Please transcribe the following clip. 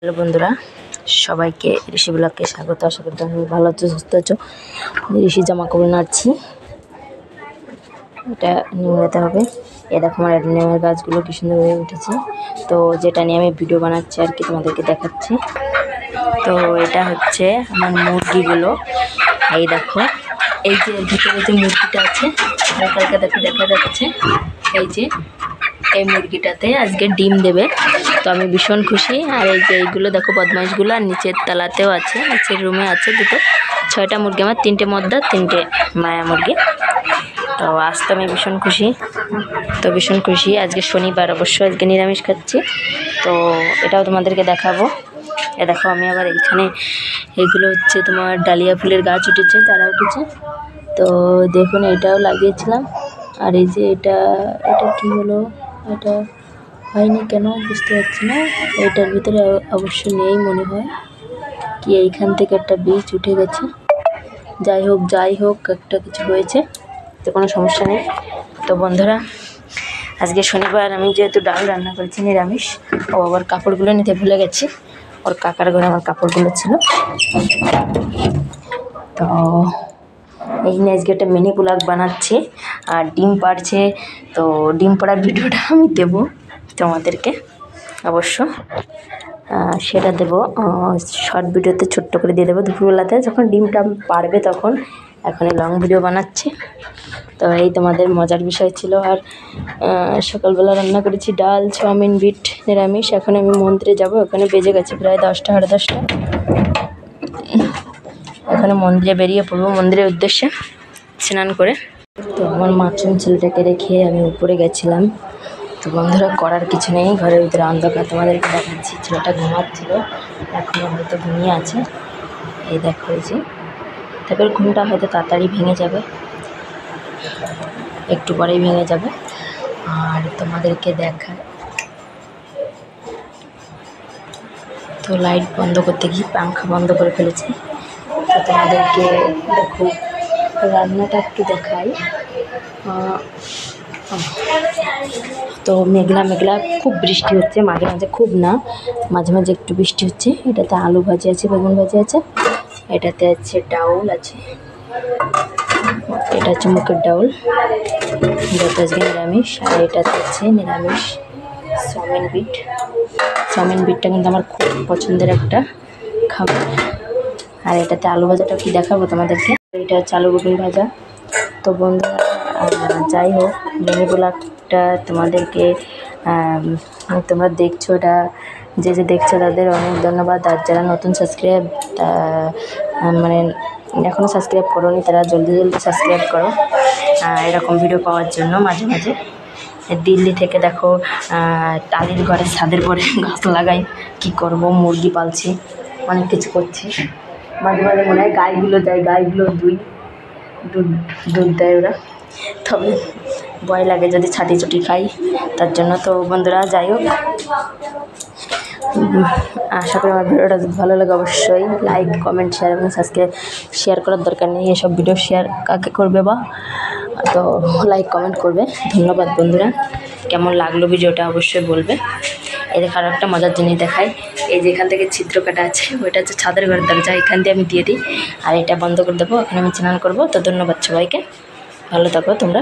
Hello বন্ধুরা, সবাইকে ঋষি ব্লগকে স্বাগত। আশা করি তুমি ভালো আছো, সুস্থ আছো। ঋষি জামা কাপড় নাড়ছি, এটা নিয়ে হবে। এ দেখো আমার নিমের গাছগুলো কি সুন্দর হয়ে উঠেছে। তো যেটা নিয়ে আমি ভিডিও বানাচ্ছি আর কি, তোমাদেরকে দেখাচ্ছি। তো এটা হচ্ছে আমার মুরগিগুলো। এই দেখো, এই যে ভিতরে যে মুরগিটা আছে হালকা হালকা দেখা যাচ্ছে, এই যে এই মুরগিটাতে আজকে ডিম দেবে। তো আমি ভীষণ খুশি। আর এই যে এইগুলো দেখো বদমাইশগুলো, আর নিচের তলাতেও আছে, নিচের রুমে আছে দুটো, 6টা মুরগি আমার, 3টে মদ্দা 3টে মায়া মুরগি। তো আজ তো আমি ভীষণ খুশি, আজকে শনিবার, অবশ্যই আজকে নিরামিষ খাচ্ছি। তো এটাও তোমাদেরকে দেখাবো। এ দেখো আমি আবার এইখানে, এইগুলো হচ্ছে তোমার ডালিয়া ফুলের গাছ উঠেছে, তারা উঠেছে। তো দেখুন এটাও লাগিয়েছিলাম। আর এই যে এটা কি হলো, এটা হয়নি কেন বুঝতে পারছি না। এটার ভিতরে অবশ্য নেই মনে হয়, কি এইখান থেকে একটা বীজ উঠে গেছে। যাই হোক একটা কিছু হয়েছে, তো কোনো সমস্যা নেই। তো বন্ধুরা, আজকে শনিবার, আমি যেহেতু ডাল রান্না করেছি নিরামিষ। ও আবার কাপড়গুলো নিতে ভুলে গেছি, ওর কাকার ঘরে আমার কাপড়গুলো ছিল। তো এই নিয়ে আজকে একটা মিনি ব্লগ বানাচ্ছি, আর ডিম পাড়ছে। তো ডিম পাড়ার ভিডিওটা আমি দেবো তোমাদেরকে অবশ্য, সেটা দেবো শর্ট ভিডিওতে, ছোট্ট করে দিয়ে দেবো দুপুরবেলাতে যখন ডিমটা পারবে তখন। এখন লং ভিডিও বানাচ্ছি। তো এই তোমাদের মজার বিষয় ছিল। আর সকালবেলা রান্না করেছি ডাল, চাউমিন, বিট নিরামিষ। এখন আমি মন্দিরে যাব, ওখানে বেজে গেছে প্রায় 10টা, সাড়ে 10টা। এখানে মন্দিরে বেরিয়ে পড়বো, মন্দিরের উদ্দেশ্যে স্নান করে। তো আমার মাছুম ছেলেটাকে রেখে আমি উপরে গেছিলাম। তো বন্ধুরা, করার কিছু নেই, ঘরের ভিতরে অন্ধকার, তোমাদেরকে দেখাচ্ছি। ছেলেটা ঘুমাচ্ছিল, এখনও হয়তো ঘুমিয়ে আছে। এই দেখো, এই যে তারপর ঘুমটা হয়তো তাড়াতাড়ি ভেঙে যাবে, একটু পরেই ভেঙে যাবে। আর তোমাদেরকে দেখায়, তো লাইট বন্ধ করতে গিয়ে পাংখা বন্ধ করে ফেলেছি। তো তোমাদেরকে দেখো রান্নাটা একটু দেখাই। তো মেঘলা খুব বৃষ্টি হচ্ছে, মাঝে মাঝে, খুব না, মাঝে মাঝে একটু বৃষ্টি হচ্ছে। এটাতে আলু ভাজি আছে, বেগুন ভাজি আছে, এটাতে আছে ডাউল আছে, এটা হচ্ছে মুখের ডাউল, যেটা আজকে নিরামিষ। আর এটাতে আছে নিরামিষ চাউমিন বিটটা কিন্তু আমার খুব পছন্দের একটা খাবার। আর এটাতে আলু ভাজাটা কি দেখাবো তোমাদেরকে, এটা হচ্ছে আলু বেগুন ভাজা। তো বন্ধুরা, যাই হোক, মিনি ব্লগটা তোমাদেরকে তোমরা দেখছো, এটা যে দেখছো তাদের অনেক ধন্যবাদ। আর যারা নতুন মানে এখনও সাবস্ক্রাইব করোনি, তারা জলদি সাবস্ক্রাইব করো এরকম ভিডিও পাওয়ার জন্য। মাঝে মাঝে দিল্লি থেকে দেখো, টালির ঘরে ছাদের পরে গাছ লাগাই, কি করব, মুরগি পালছি, অনেক কিছু করছি। মাঝে মাঝে মনে হয় গাইগুলো দুধ দেয় ওরা, তবে ভয় লাগে যদি ছাটি খাই, তার জন্য। তো বন্ধুরা, যাই হোক, আশা করি আমার ভিডিওটা যদি ভালো লাগে অবশ্যই লাইক, কমেন্ট, শেয়ার এবং সাবস্ক্রাইব। শেয়ার করার দরকার নেই, এসব ভিডিও শেয়ার কাকে করবে বা, তো লাইক কমেন্ট করবে। ধন্যবাদ বন্ধুরা। কেমন লাগলো ভিডিওটা অবশ্যই বলবে। এই দেখো আরও একটা মজার জিনিস দেখাই, এই যে এখান থেকে ছিদ্র কাটা আছে, ওইটা হচ্ছে ছাদের ঘরের দরজা, এখান দিয়ে আমি দিয়ে দিই। আর এটা বন্ধ করে দেবো, এখন আমি স্নান করবো। তো ধন্যবাদ সবাইকে, ভালো থাকো তোমরা।